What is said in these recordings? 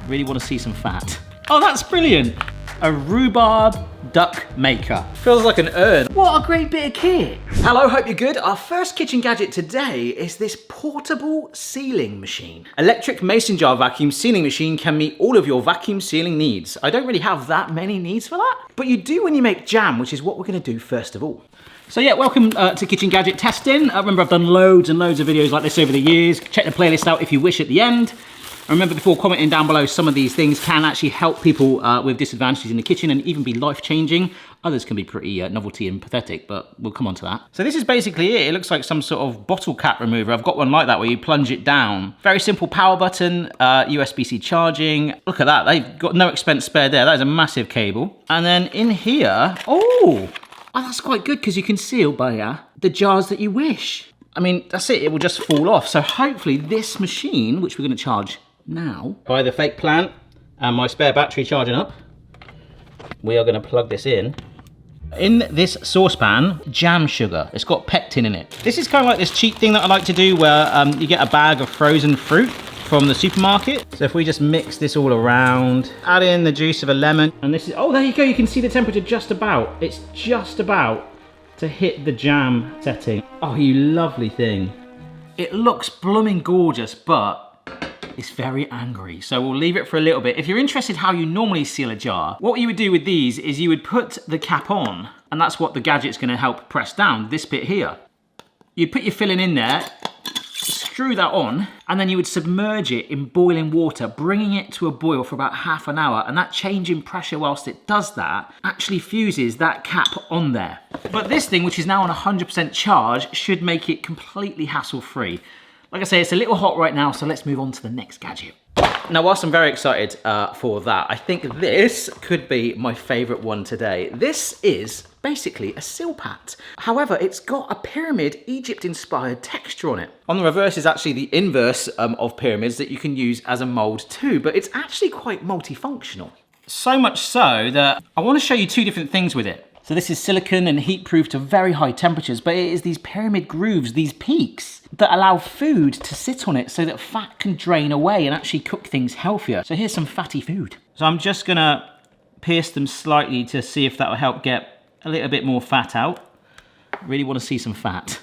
Really want to see some fat. Oh, that's brilliant. A rhubarb duck maker. Feels like an urn. What a great bit of kit. Hello, hope you're good. Our first kitchen gadget today is this portable sealing machine. Electric mason jar vacuum sealing machine can meet all of your vacuum sealing needs. I don't really have that many needs for that, but you do when you make jam, which is what we're gonna do first of all. So yeah, welcome to Kitchen Gadget Testing. Remember, I've done loads and loads of videos like this over the years. Check the playlist out if you wish at the end. Remember, before commenting down below, some of these things can actually help people with disadvantages in the kitchen and even be life-changing. Others can be pretty novelty and pathetic, but we'll come on to that. So this is basically it. It looks like some sort of bottle cap remover. I've got one like that where you plunge it down. Very simple power button, USB-C charging. Look at that, they've got no expense spared there. That is a massive cable. And then in here, oh, that's quite good because you can seal by the jars that you wish. I mean, that's it will just fall off. So hopefully this machine, which we're gonna charge now, by the fake plant and my spare battery charging up, we are going to plug this in this saucepan. Jam sugar, it's got pectin in it. This is kind of like this cheap thing that I like to do where you get a bag of frozen fruit from the supermarket. So if we just mix this all around, add in the juice of a lemon, and this is, oh, there you go, you can see the temperature just about, it's just about to hit the jam setting. Oh, you lovely thing. It looks blooming gorgeous, but it's very angry, so we'll leave it for a little bit. If you're interested how you normally seal a jar, what you would do with these is you would put the cap on, and that's what the gadget's gonna help press down, this bit here. You'd put your filling in there, screw that on, and then you would submerge it in boiling water, bringing it to a boil for about half an hour, and that change in pressure whilst it does that actually fuses that cap on there. But this thing, which is now on 100% charge, should make it completely hassle-free. Like I say, it's a little hot right now, so let's move on to the next gadget. Now, whilst I'm very excited for that, I think this could be my favorite one today. This is basically a silpat. However, it's got a pyramid Egypt-inspired texture on it. On the reverse is actually the inverse of pyramids that you can use as a mold too, but it's actually quite multifunctional. So much so that I want to show you two different things with it. So this is silicone and heat-proof to very high temperatures, but it is these pyramid grooves, these peaks, that allow food to sit on it so that fat can drain away and actually cook things healthier. So here's some fatty food. So I'm just gonna pierce them slightly to see if that will help get a little bit more fat out. Really want to see some fat.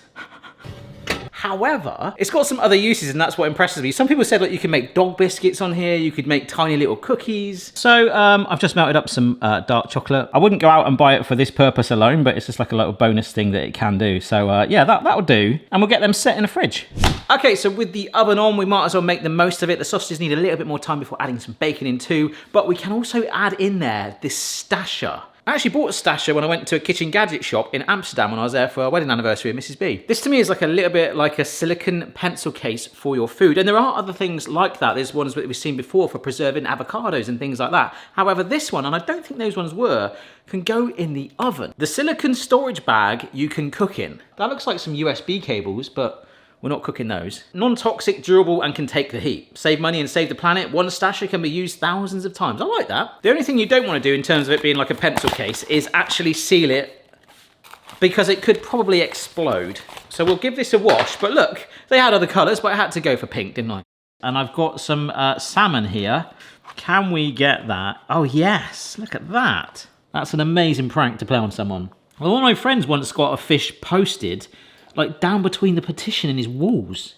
However, it's got some other uses, and that's what impresses me. Some people said, look, you can make dog biscuits on here, you could make tiny little cookies. So I've just melted up some dark chocolate. I wouldn't go out and buy it for this purpose alone, but it's just like a little bonus thing that it can do. So yeah, that'll do. And we'll get them set in the fridge. Okay, so with the oven on, we might as well make the most of it. The sausages need a little bit more time before adding some bacon in too, but we can also add in there this stasher. I actually bought a stasher when I went to a kitchen gadget shop in Amsterdam when I was there for a wedding anniversary of Mrs. B. This to me is like a little bit like a silicone pencil case for your food. And there are other things like that. There's ones that we've seen before for preserving avocados and things like that. However, this one, and I don't think those ones were, can go in the oven. The silicone storage bag you can cook in. That looks like some USB cables, but we're not cooking those. Non-toxic, durable, and can take the heat. Save money and save the planet. One stasher can be used thousands of times. I like that. The only thing you don't want to do in terms of it being like a pencil case is actually seal it, because it could probably explode. So we'll give this a wash. But look, they had other colours, but I had to go for pink, didn't I? And I've got some salmon here. Can we get that? Oh yes, look at that. That's an amazing prank to play on someone. Well, one of my friends once got a fish posted like down between the partition and his walls.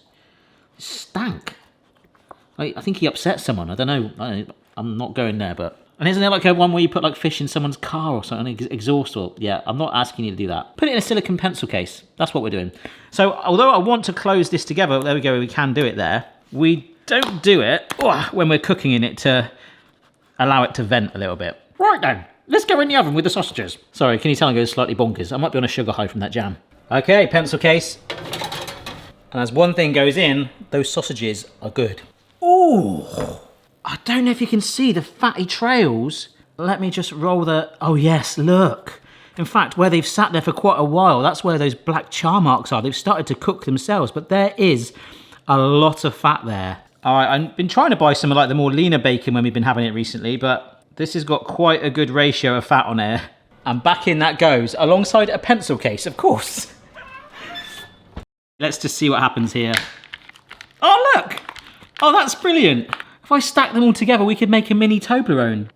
It stank. I think he upset someone. I don't know. I'm not going there, but... And isn't there like a one where you put like fish in someone's car or something, exhaust or... Yeah, I'm not asking you to do that. Put it in a silicone pencil case. That's what we're doing. So, although I want to close this together, there we go, we can do it there. We don't do it when we're cooking in it to allow it to vent a little bit. Right then, let's go in the oven with the sausages. Sorry, can you tell I go slightly bonkers? I might be on a sugar high from that jam. Okay, pencil case. And as one thing goes in, those sausages are good. Ooh, I don't know if you can see the fatty trails. Let me just roll the, oh yes, look. In fact, where they've sat there for quite a while, that's where those black char marks are. They've started to cook themselves, but there is a lot of fat there. All right, I've been trying to buy some of like the more leaner bacon when we've been having it recently, but this has got quite a good ratio of fat on there. And back in that goes, alongside a pencil case, of course. Let's just see what happens here. Oh, look. Oh, that's brilliant. If I stack them all together, we could make a mini Toblerone.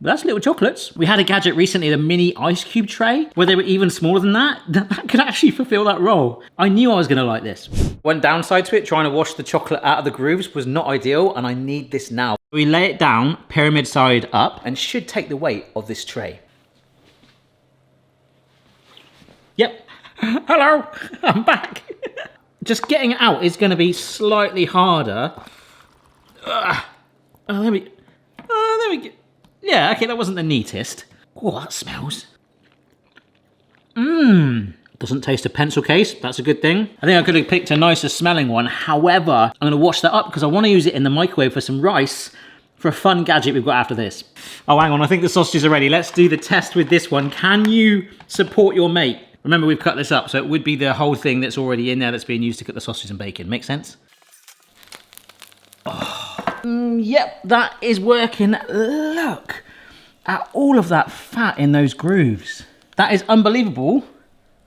That's little chocolates. We had a gadget recently, the mini ice cube tray, where they were even smaller than that. That could actually fulfill that role. I knew I was gonna like this. One downside to it, trying to wash the chocolate out of the grooves was not ideal, and I need this now. We lay it down, pyramid side up, and should take the weight of this tray. Yep. Hello, I'm back. Just getting it out is gonna be slightly harder. There we go. Yeah, okay, that wasn't the neatest. Oh, that smells. Doesn't taste a pencil case, that's a good thing. I think I could have picked a nicer smelling one. However, I'm gonna wash that up because I wanna use it in the microwave for some rice for a fun gadget we've got after this. Oh, hang on, I think the sausages are ready. Let's do the test with this one. Can you support your mate? Remember, we've cut this up, so it would be the whole thing that's already in there that's being used to cook the sausages and bacon. Make sense? Yep, that is working. Look at all of that fat in those grooves. That is unbelievable,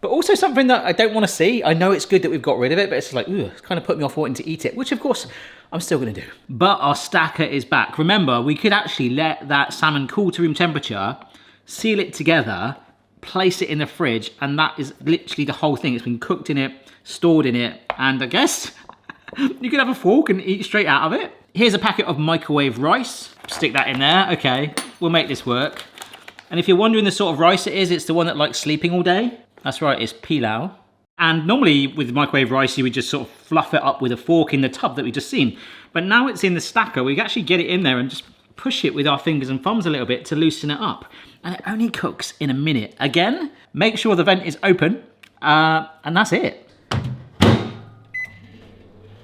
but also something that I don't want to see. I know it's good that we've got rid of it, but it's like, it's kind of put me off wanting to eat it, which of course I'm still going to do. But our stacker is back. Remember, we could actually let that salmon cool to room temperature, seal it together, place it in the fridge, and that is literally the whole thing. It's been cooked in it, stored in it, and I guess you could have a fork and eat straight out of it. Here's a packet of microwave rice. Stick that in there. Okay, we'll make this work. And if you're wondering the sort of rice it is, it's the one that likes sleeping all day. That's right, it's pilau. And normally with microwave rice, you would just sort of fluff it up with a fork in the tub that we just seen. But now it's in the stacker, we can actually get it in there and just push it with our fingers and thumbs a little bit to loosen it up. And it only cooks in a minute. Again, make sure the vent is open, and that's it.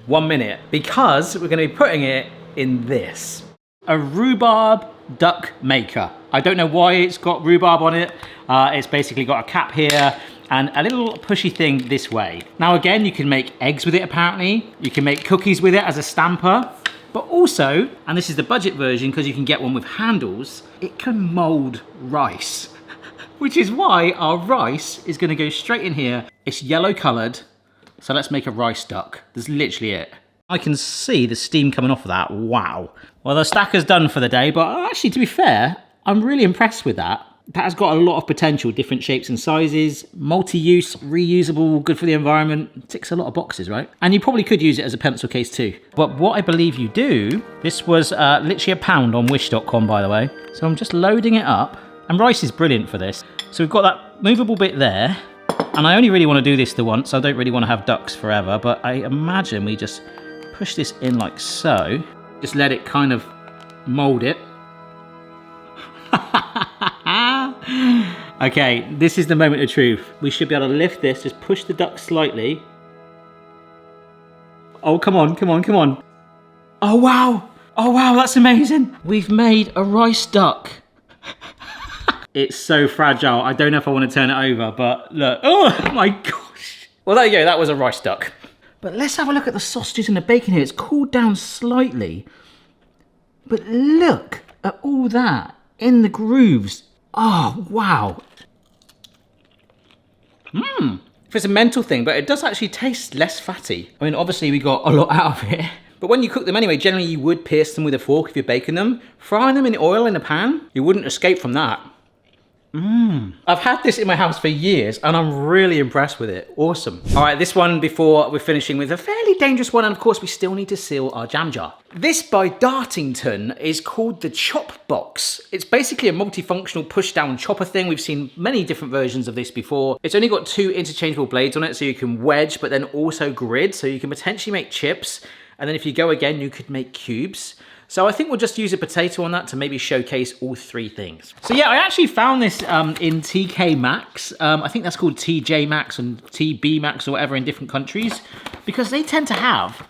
1 minute, because we're gonna be putting it in this. A rhubarb duck maker. I don't know why it's got rhubarb on it. It's basically got a cap here and a little pushy thing this way. Now again, you can make eggs with it apparently. You can make cookies with it as a stamper. But also, and this is the budget version because you can get one with handles, it can mold rice. Which is why our rice is gonna go straight in here. It's yellow colored. So let's make a rice duck. That's literally it. I can see the steam coming off of that. Wow. Well, the stacker's done for the day, but actually, to be fair, I'm really impressed with that. That has got a lot of potential, different shapes and sizes, multi-use, reusable, good for the environment. Ticks a lot of boxes, right? And you probably could use it as a pencil case too. But what I believe you do, this was literally £1 on wish.com, by the way. So I'm just loading it up. And rice is brilliant for this. So we've got that movable bit there. And I only really want to do this the once. I don't really want to have ducks forever, but I imagine we just push this in like so. Just let it kind of mold it. Okay, this is the moment of truth. We should be able to lift this, just push the duck slightly. Oh, come on, come on, come on. Oh, wow. Oh, wow, that's amazing. We've made a rice duck. It's so fragile. I don't know if I want to turn it over, but look. Oh my gosh. Well, there you go. That was a rice duck. But let's have a look at the sausages and the bacon here. It's cooled down slightly. But look at all that in the grooves. Oh, wow. It's a mental thing, but it does actually taste less fatty. I mean, obviously we got a lot out of it. But when you cook them anyway, generally you would pierce them with a fork if you're baking them. Frying them in oil in a pan, you wouldn't escape from that. I've had this in my house for years and I'm really impressed with it. Awesome. All right, this one before we're finishing with a fairly dangerous one, and of course we still need to seal our jam jar. This by Dartington is called the Chop Box. It's basically a multifunctional push down chopper thing. We've seen many different versions of this before. It's only got 2 interchangeable blades on it, so you can wedge but then also grid, so you can potentially make chips. And then if you go again, you could make cubes. So I think we'll just use a potato on that to maybe showcase all 3 things. So yeah, I actually found this in TK Maxx. I think that's called TJ Maxx and TB Maxx or whatever in different countries, because they tend to have,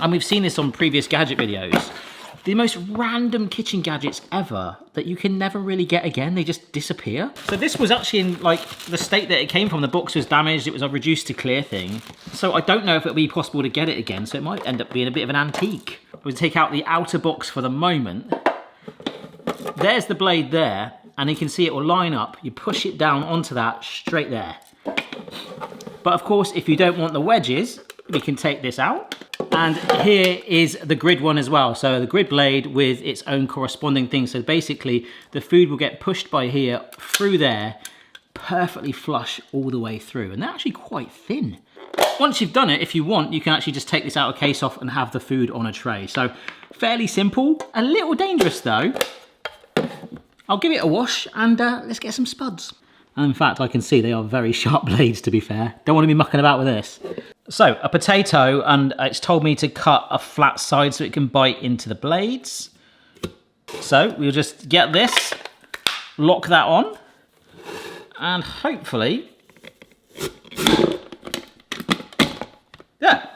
and we've seen this on previous gadget videos, the most random kitchen gadgets ever that you can never really get again. They just disappear. So this was actually in like the state that it came from. The box was damaged. It was a reduced to clear thing. So I don't know if it'll be possible to get it again. So it might end up being a bit of an antique. We'll take out the outer box for the moment. There's the blade there, and you can see it will line up. You push it down onto that straight there. But of course, if you don't want the wedges, we can take this out. And here is the grid one as well. So the grid blade with its own corresponding thing. So basically the food will get pushed by here through there, perfectly flush all the way through. And they're actually quite thin. Once you've done it, if you want, you can actually just take this outer case off and have the food on a tray. So fairly simple, a little dangerous though. I'll give it a wash and let's get some spuds. And in fact, I can see they are very sharp blades, to be fair. Don't want to be mucking about with this. So a potato, and it's told me to cut a flat side so it can bite into the blades. So we'll just get this, lock that on, and hopefully, yeah,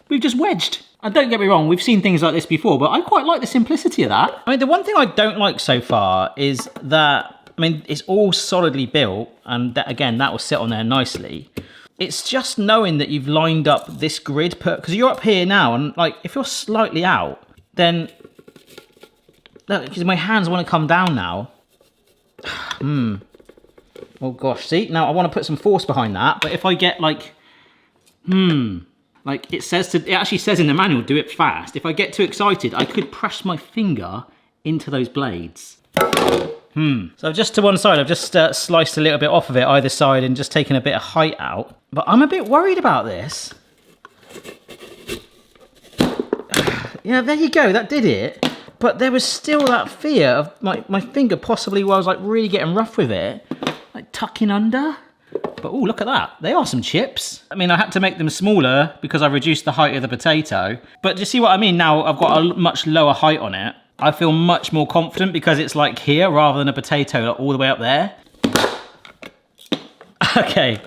we've just wedged. And don't get me wrong, we've seen things like this before, but I quite like the simplicity of that. I mean, the one thing I don't like so far is that, I mean, it's all solidly built, and that, again, that will sit on there nicely. It's just knowing that you've lined up this grid, because you're up here now, and like, if you're slightly out, then, look, because my hands want to come down now. Oh gosh, see, now I want to put some force behind that, but if I get like, like it actually says in the manual, do it fast. If I get too excited, I could press my finger into those blades. So just to one side, I've just sliced a little bit off of it either side and just taken a bit of height out. But I'm a bit worried about this. Yeah, there you go, that did it. But there was still that fear of my finger possibly while I was like really getting rough with it, like tucking under. But oh, look at that. They are some chips. I mean, I had to make them smaller because I reduced the height of the potato. But do you see what I mean? Now I've got a much lower height on it. I feel much more confident because it's like here rather than a potato like all the way up there. Okay.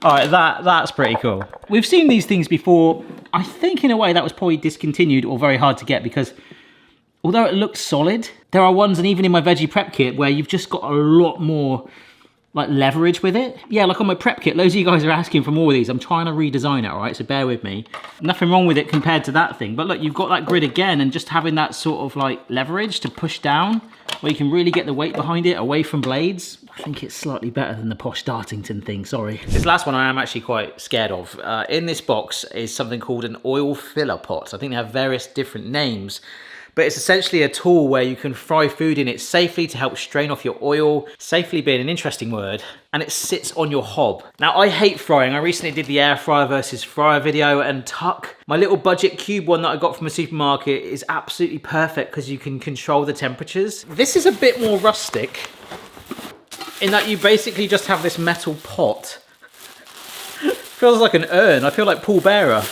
All right, that's pretty cool. We've seen these things before. I think in a way that was probably discontinued or very hard to get because although it looks solid, there are ones, and even in my veggie prep kit, where you've just got a lot more like leverage with it. Yeah, like on my prep kit, loads of you guys are asking for more of these. I'm trying to redesign it, all right? So bear with me. Nothing wrong with it compared to that thing. But look, you've got that grid again, and just having that sort of like leverage to push down where you can really get the weight behind it away from blades. I think it's slightly better than the Posh Dartington thing, sorry. This last one I am actually quite scared of. In this box is something called an oil filler pot. I think they have various different names. But it's essentially a tool where you can fry food in it safely to help strain off your oil, safely being an interesting word, and it sits on your hob. Now, I hate frying. I recently did the air fryer versus fryer video, and Tuck, my little budget cube one that I got from a supermarket, is absolutely perfect because you can control the temperatures. This is a bit more rustic in that you basically just have this metal pot. Feels like an urn. I feel like Paul Bearer.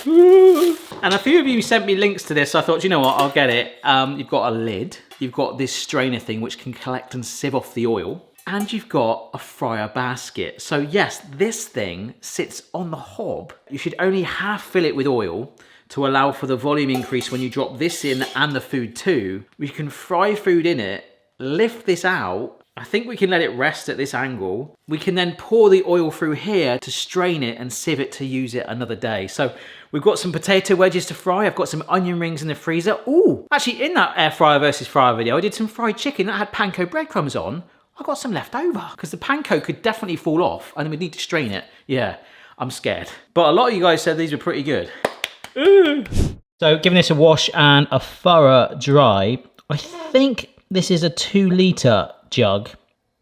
And a few of you sent me links to this, so I thought, you know what, I'll get it. You've got a lid, you've got this strainer thing which can collect and sieve off the oil, and you've got a fryer basket. So yes, this thing sits on the hob. You should only half fill it with oil to allow for the volume increase when you drop this in and the food too. We can fry food in it, lift this out. I think we can let it rest at this angle. We can then pour the oil through here to strain it and sieve it to use it another day. So we've got some potato wedges to fry. I've got some onion rings in the freezer. Ooh, actually in that air fryer versus fryer video, I did some fried chicken that had panko breadcrumbs on. I got some left over because the panko could definitely fall off and we'd need to strain it. Yeah, I'm scared. But a lot of you guys said these were pretty good. Ooh. So giving this a wash and a thorough dry, I think this is a 2 litre jug.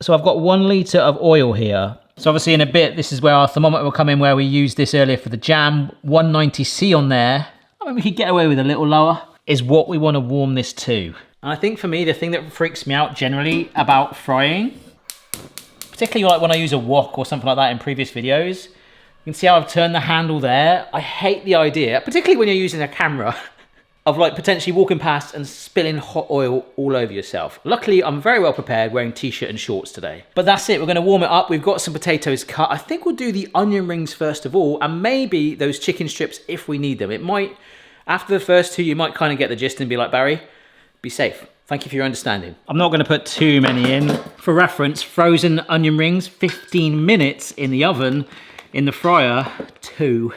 So I've got 1 litre of oil here. So obviously in a bit, this is where our thermometer will come in, where we used this earlier for the jam. 190C on there. I mean, we could get away with a little lower, is what we want to warm this to. And I think for me, the thing that freaks me out generally about frying, particularly like when I use a wok or something like that in previous videos, you can see how I've turned the handle there. I hate the idea, particularly when you're using a camera, of like potentially walking past and spilling hot oil all over yourself. Luckily, I'm very well prepared wearing t-shirt and shorts today. But that's it, we're gonna warm it up. We've got some potatoes cut. I think we'll do the onion rings first of all, and maybe those chicken strips if we need them. It might, after the first two, you might kind of get the gist and be like, Barry, be safe. Thank you for your understanding. I'm not gonna put too many in. For reference, frozen onion rings, 15 minutes in the oven, in the fryer, 2.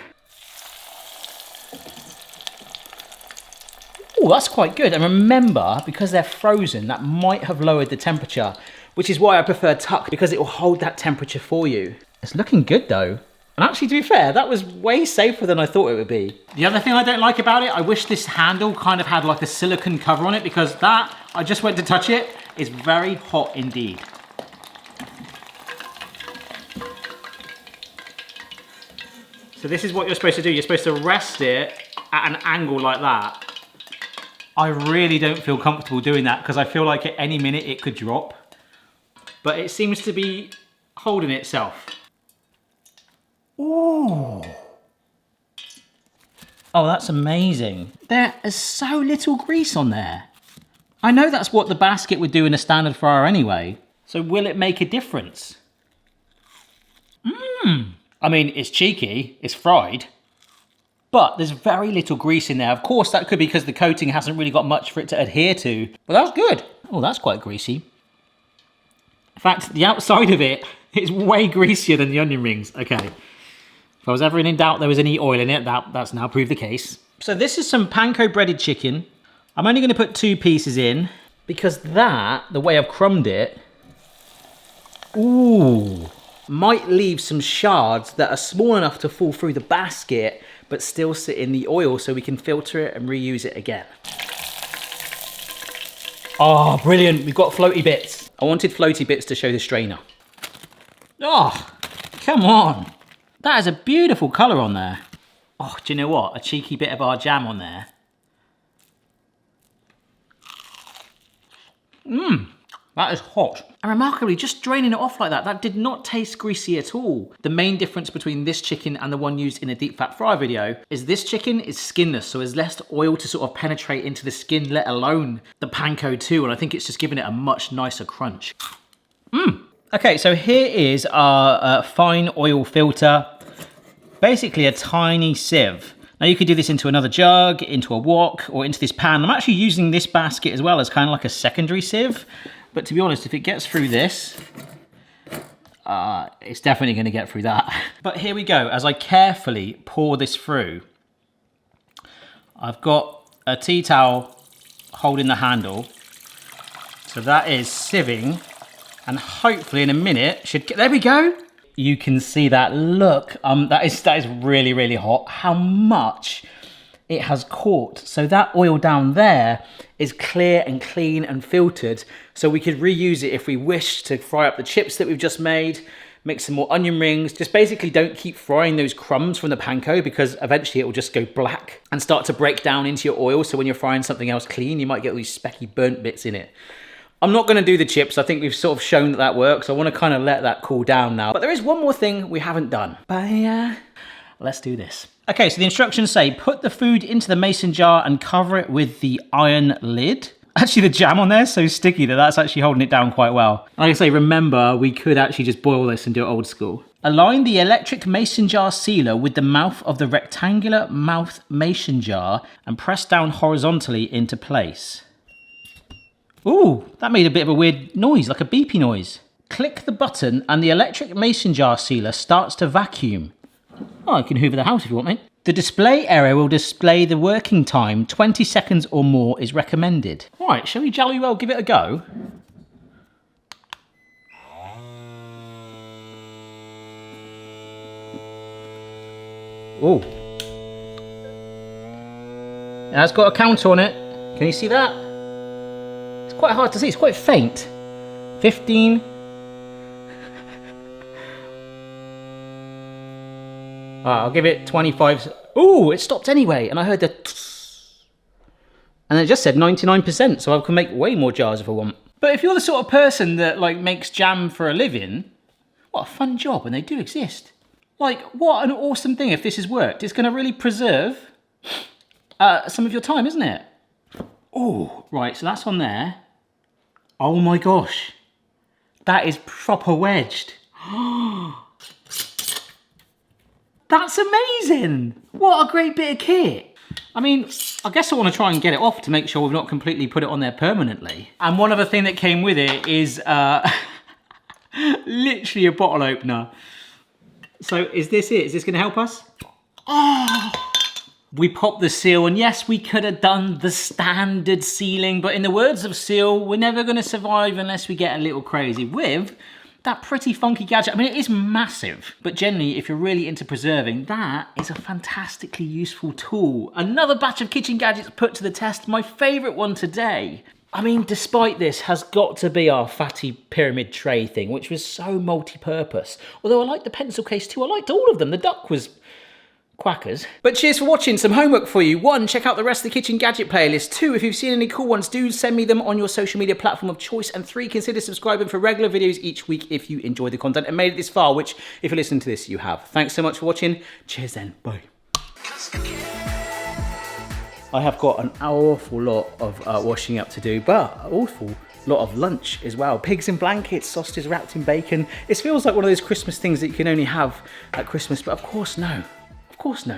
Oh, that's quite good. And remember, because they're frozen, that might have lowered the temperature, which is why I prefer Tuck, because it will hold that temperature for you. It's looking good though. And actually, to be fair, that was way safer than I thought it would be. The other thing I don't like about it, I wish this handle kind of had like a silicone cover on it, because that, I just went to touch it, is very hot indeed. So this is what you're supposed to do. You're supposed to rest it at an angle like that. I really don't feel comfortable doing that because I feel like at any minute it could drop. But it seems to be holding itself. Ooh. Oh, that's amazing. There is so little grease on there. I know that's what the basket would do in a standard fryer anyway. So will it make a difference? I mean, it's cheeky, it's fried, but there's very little grease in there. Of course, that could be because the coating hasn't really got much for it to adhere to, but that's good. Oh, that's quite greasy. In fact, the outside of it is way greasier than the onion rings. Okay, if I was ever in doubt there was any oil in it, that's now proved the case. So this is some panko breaded chicken. I'm only gonna put 2 pieces in because that, the way I've crumbed it, ooh, might leave some shards that are small enough to fall through the basket, but still sit in the oil so we can filter it and reuse it again. Oh, brilliant, we've got floaty bits. I wanted floaty bits to show the strainer. Oh, come on. That is a beautiful colour on there. Oh, do you know what? A cheeky bit of our jam on there. That is hot. And remarkably, just draining it off like that, that did not taste greasy at all. The main difference between this chicken and the one used in a deep fat fry video is this chicken is skinless, so there's less oil to sort of penetrate into the skin, let alone the panko too, and I think it's just giving it a much nicer crunch. Okay, so here is our fine oil filter. Basically a tiny sieve. Now you could do this into another jug, into a wok, or into this pan. I'm actually using this basket as well as kind of like a secondary sieve. But to be honest, if it gets through this, it's definitely going to get through that. But here we go. As I carefully pour this through, I've got a tea towel holding the handle. So that is sieving. And hopefully in a minute, should get, there we go. You can see that, look, that is really, really hot. How much it has caught. So that oil down there is clear and clean and filtered. So we could reuse it if we wish to fry up the chips that we've just made, make some more onion rings. Just basically don't keep frying those crumbs from the panko because eventually it will just go black and start to break down into your oil. So when you're frying something else clean, you might get all these specky burnt bits in it. I'm not going to do the chips. I think we've sort of shown that that works. I want to kind of let that cool down now. But there is one more thing we haven't done. But let's do this. Okay, so the instructions say, put the food into the mason jar and cover it with the iron lid. Actually, the jam on there is so sticky that that's actually holding it down quite well. Like I say, remember, we could actually just boil this and do it old school. Align the electric mason jar sealer with the mouth of the rectangular mouth mason jar and press down horizontally into place. Ooh, that made a bit of a weird noise, like a beepy noise. Click the button and the electric mason jar sealer starts to vacuum. Oh, you can hoover the house if you want, mate. The display area will display the working time. 20 seconds or more is recommended. All right, shall we jolly well give it a go? Oh. Now it's got a counter on it. Can you see that? It's quite hard to see, it's quite faint. 15. I'll give it 25. Ooh, it stopped anyway, and I heard the and it just said 99%, so I can make way more jars if I want. But if you're the sort of person that like makes jam for a living, what a fun job, and they do exist. Like, what an awesome thing if this has worked. It's gonna really preserve some of your time, isn't it? Oh, right, so that's on there. Oh my gosh, that is proper wedged. That's amazing. What a great bit of kit. I mean, I guess I want to try and get it off to make sure we've not completely put it on there permanently. And one other thing that came with it is literally a bottle opener. So is this it? Is this going to help us? Oh, we popped the seal, and yes, we could have done the standard sealing, but in the words of Seal, we're never going to survive unless we get a little crazy with that pretty funky gadget. I mean, it is massive, but generally, if you're really into preserving, that is a fantastically useful tool. Another batch of kitchen gadgets put to the test. My favourite one today, I mean, despite this, has got to be our fatty pyramid tray thing, which was so multi-purpose. Although I liked the pencil case too. I liked all of them. The duck was quackers. But cheers for watching. Some homework for you. 1, check out the rest of the kitchen gadget playlist. 2, if you've seen any cool ones, do send me them on your social media platform of choice. And 3, consider subscribing for regular videos each week if you enjoy the content and made it this far, which, if you're listening to this, you have. Thanks so much for watching. Cheers then. Bye. I have got an awful lot of washing up to do, but an awful lot of lunch as well. Pigs in blankets, sausages wrapped in bacon. It feels like one of those Christmas things that you can only have at Christmas, but of course no. Of course no.